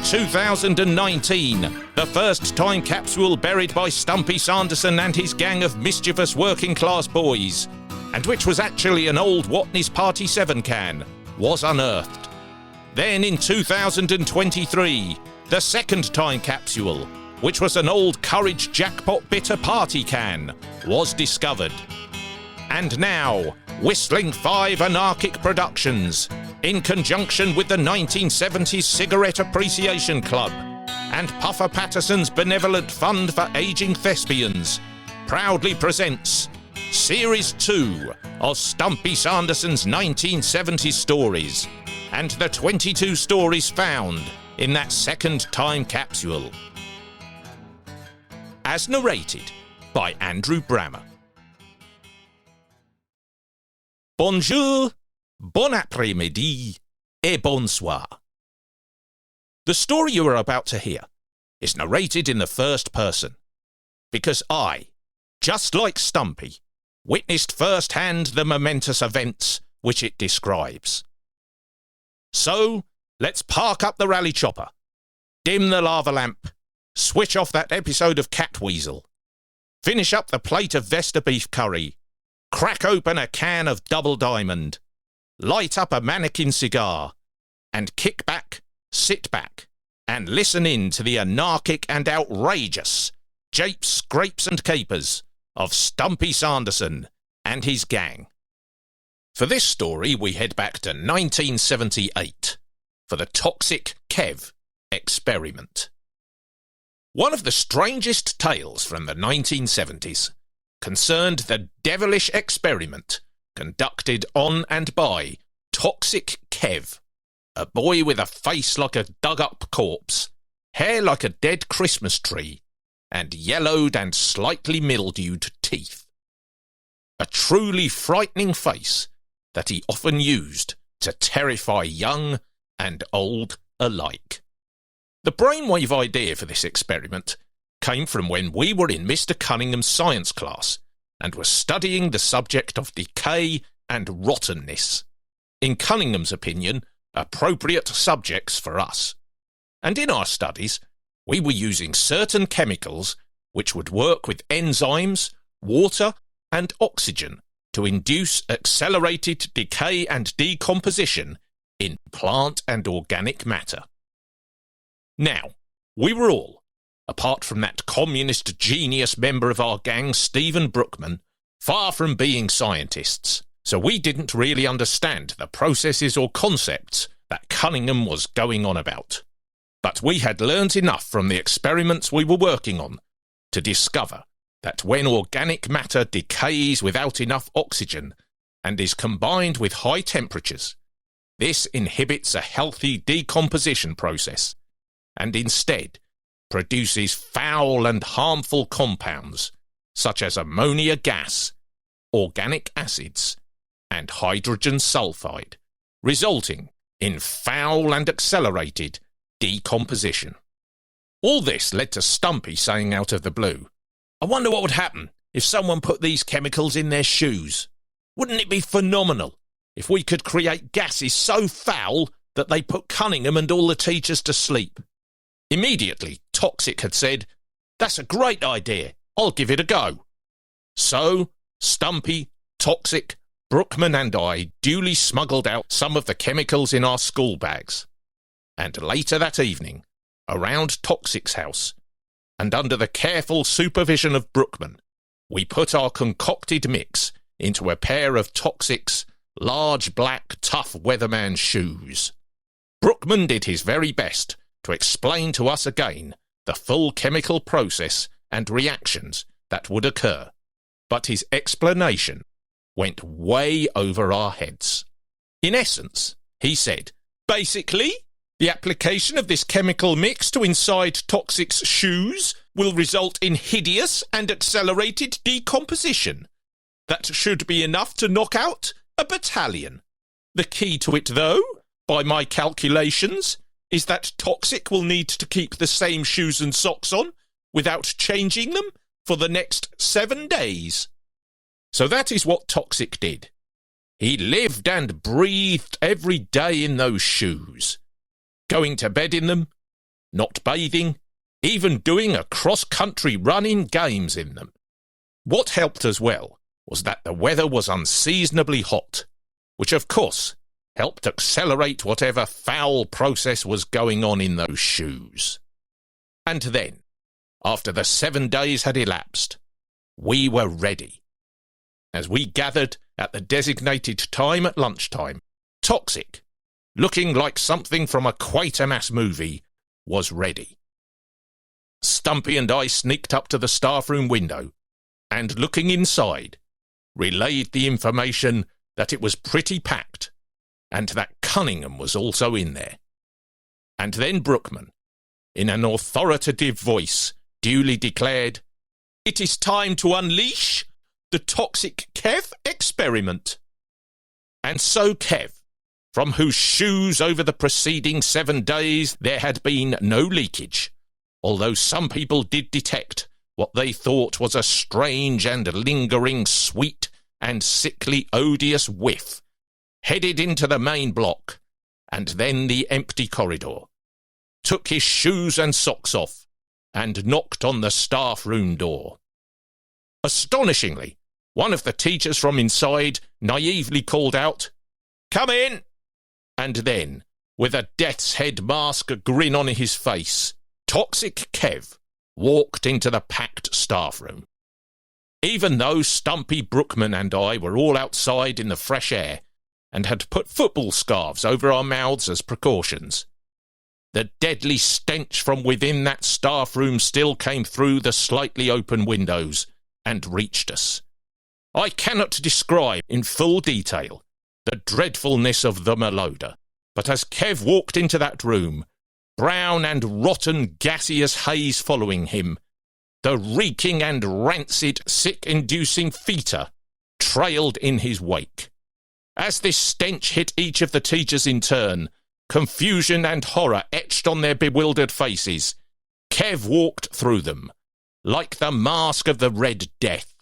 2019, the first time capsule buried by Stumpy Sanderson and his gang of mischievous working-class boys, and which was actually an old Watney's Party 7 can, was unearthed. Then in 2023, the second time capsule, which was an old Courage Jackpot Bitter Party can, was discovered. And now, Whistling 5 Anarchic Productions, in conjunction with the 1970s Cigarette Appreciation Club and Puffer Patterson's Benevolent Fund for Aging Thespians, proudly presents Series 2 of Stumpy Sanderson's 1970s stories, and the 22 stories found in that second time capsule. As narrated by Andrew Brammer. Bonjour, bon après-midi, et bonsoir. The story you are about to hear is narrated in the first person, because I, just like Stumpy, witnessed firsthand the momentous events which it describes. So, let's park up the rally chopper, dim the lava lamp, switch off that episode of Catweasel, finish up the plate of Vesta beef curry, crack open a can of Double Diamond, light up a mannequin cigar, and kick back, sit back, and listen in to the anarchic and outrageous japes, scrapes and capers of Stumpy Sanderson and his gang. For this story, we head back to 1978 for the Toxic Kev Experiment. One of the strangest tales from the 1970s concerned the devilish experiment conducted on and by Toxic Kev, a boy with a face like a dug-up corpse, hair like a dead Christmas tree, and yellowed and slightly mildewed teeth. A truly frightening face that he often used to terrify young and old alike. The brainwave idea for this experiment came from when we were in Mr. Cunningham's science class and were studying the subject of decay and rottenness. In Cunningham's opinion, appropriate subjects for us. And in our studies, we were using certain chemicals which would work with enzymes, water, and oxygen to induce accelerated decay and decomposition in plant and organic matter. Now, we were all, apart from that communist genius member of our gang, Stephen Brookman, far from being scientists, so we didn't really understand the processes or concepts that Cunningham was going on about. But we had learnt enough from the experiments we were working on to discover that when organic matter decays without enough oxygen and is combined with high temperatures, this inhibits a healthy decomposition process and instead produces foul and harmful compounds such as ammonia gas, organic acids, and hydrogen sulfide, resulting in foul and accelerated decomposition. All this led to Stumpy saying out of the blue, "I wonder what would happen if someone put these chemicals in their shoes. Wouldn't it be phenomenal if we could create gases so foul that they put Cunningham and all the teachers to sleep?" Immediately, Toxic had said, "That's a great idea, I'll give it a go." So, Stumpy, Toxic, Brookman and I duly smuggled out some of the chemicals in our school bags. And later that evening, around Toxic's house, and under the careful supervision of Brookman, we put our concocted mix into a pair of Toxic's large black tough weatherman shoes. Brookman did his very best to explain to us again the full chemical process and reactions that would occur, but his explanation went way over our heads. In essence, he said, basically, the application of this chemical mix to inside Toxic's shoes will result in hideous and accelerated decomposition. That should be enough to knock out a battalion. The key to it, though, by my calculations, is that Toxic will need to keep the same shoes and socks on without changing them for the next 7 days. So that is what Toxic did. He lived and breathed every day in those shoes, going to bed in them, not bathing, even doing a cross-country run in games in them. What helped as well was that the weather was unseasonably hot, which of course helped accelerate whatever foul process was going on in those shoes. And then, after the 7 days had elapsed, we were ready. As we gathered at the designated time at lunchtime, Toxic, looking like something from a Quatermass movie, was ready. Stumpy and I sneaked up to the staff room window and, looking inside, relayed the information that it was pretty packed and that Cunningham was also in there. And then Brookman, in an authoritative voice, duly declared, "It is time to unleash the Toxic Kev Experiment." And so Kev, from whose shoes over the preceding 7 days there had been no leakage, although some people did detect what they thought was a strange and lingering sweet and sickly odious whiff, headed into the main block, and then the empty corridor, took his shoes and socks off, and knocked on the staff room door. Astonishingly, one of the teachers from inside naively called out, "Come in!" And then, with a death's head mask grin on his face, Toxic Kev walked into the packed staff room. Even though Stumpy, Brookman and I were all outside in the fresh air and had put football scarves over our mouths as precautions, the deadly stench from within that staff room still came through the slightly open windows and reached us. I cannot describe in full detail the dreadfulness of the malodor, but as Kev walked into that room, brown and rotten gaseous haze following him, the reeking and rancid, sick-inducing feta trailed in his wake. As this stench hit each of the teachers in turn, confusion and horror etched on their bewildered faces, Kev walked through them, like the mask of the Red Death,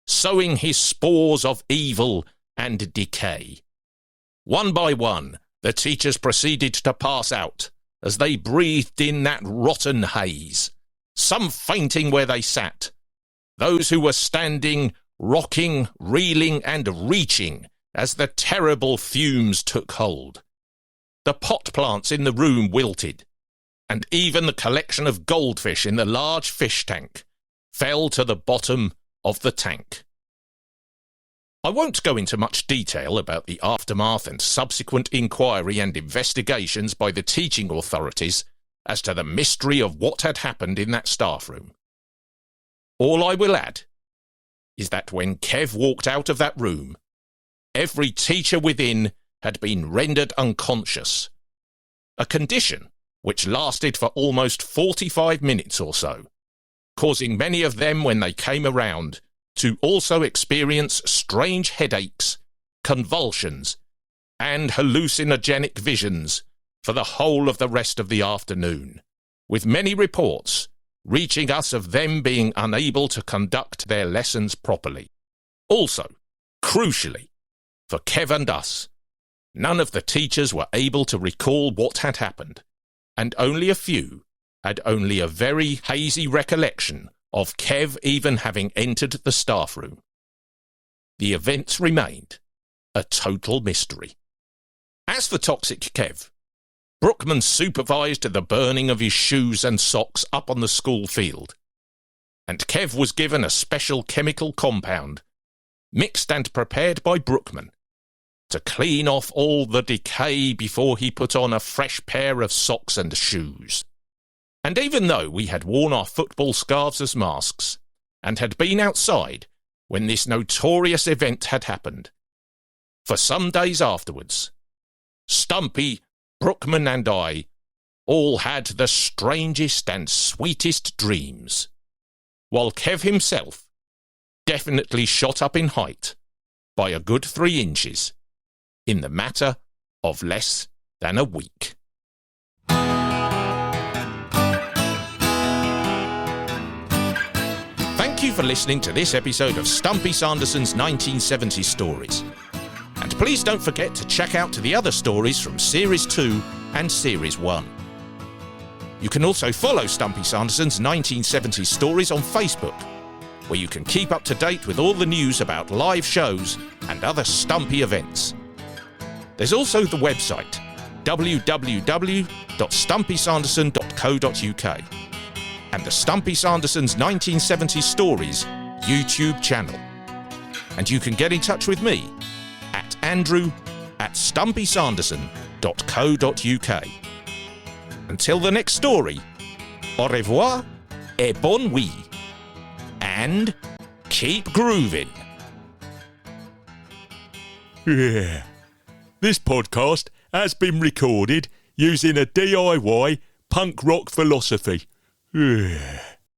sowing his spores of evil and decay. One by one, the teachers proceeded to pass out as they breathed in that rotten haze, some fainting where they sat, those who were standing, rocking, reeling and reaching as the terrible fumes took hold. The pot plants in the room wilted, and even the collection of goldfish in the large fish tank fell to the bottom of the tank. I won't go into much detail about the aftermath and subsequent inquiry and investigations by the teaching authorities as to the mystery of what had happened in that staff room. All I will add is that when Kev walked out of that room, every teacher within had been rendered unconscious, a condition which lasted for almost 45 minutes or so, causing many of them, when they came around, to also experience strange headaches, convulsions, and hallucinogenic visions for the whole of the rest of the afternoon, with many reports reaching us of them being unable to conduct their lessons properly. Also, crucially, for Kev and us, none of the teachers were able to recall what had happened, and only a few had only a very hazy recollection of Kev even having entered the staff room. The events remained a total mystery. As for Toxic Kev, Brookman supervised the burning of his shoes and socks up on the school field, and Kev was given a special chemical compound, mixed and prepared by Brookman, to clean off all the decay before he put on a fresh pair of socks and shoes. And even though we had worn our football scarves as masks, and had been outside when this notorious event had happened, for some days afterwards, Stumpy, Brookman and I all had the strangest and sweetest dreams, while Kev himself definitely shot up in height by a good 3 inches in the matter of less than a week. Thank you for listening to this episode of Stumpy Sanderson's 1970s Stories. And please don't forget to check out the other stories from Series 2 and Series 1. You can also follow Stumpy Sanderson's 1970s stories on Facebook, where you can keep up to date with all the news about live shows and other Stumpy events. There's also the website, www.stumpysanderson.co.uk, and the Stumpy Sanderson's 1970s Stories YouTube channel. And you can get in touch with me at andrew@stumpysanderson.co.uk. Until the next story, au revoir et bonne nuit, and keep grooving. Yeah. This podcast has been recorded using a DIY punk rock philosophy. Yeah.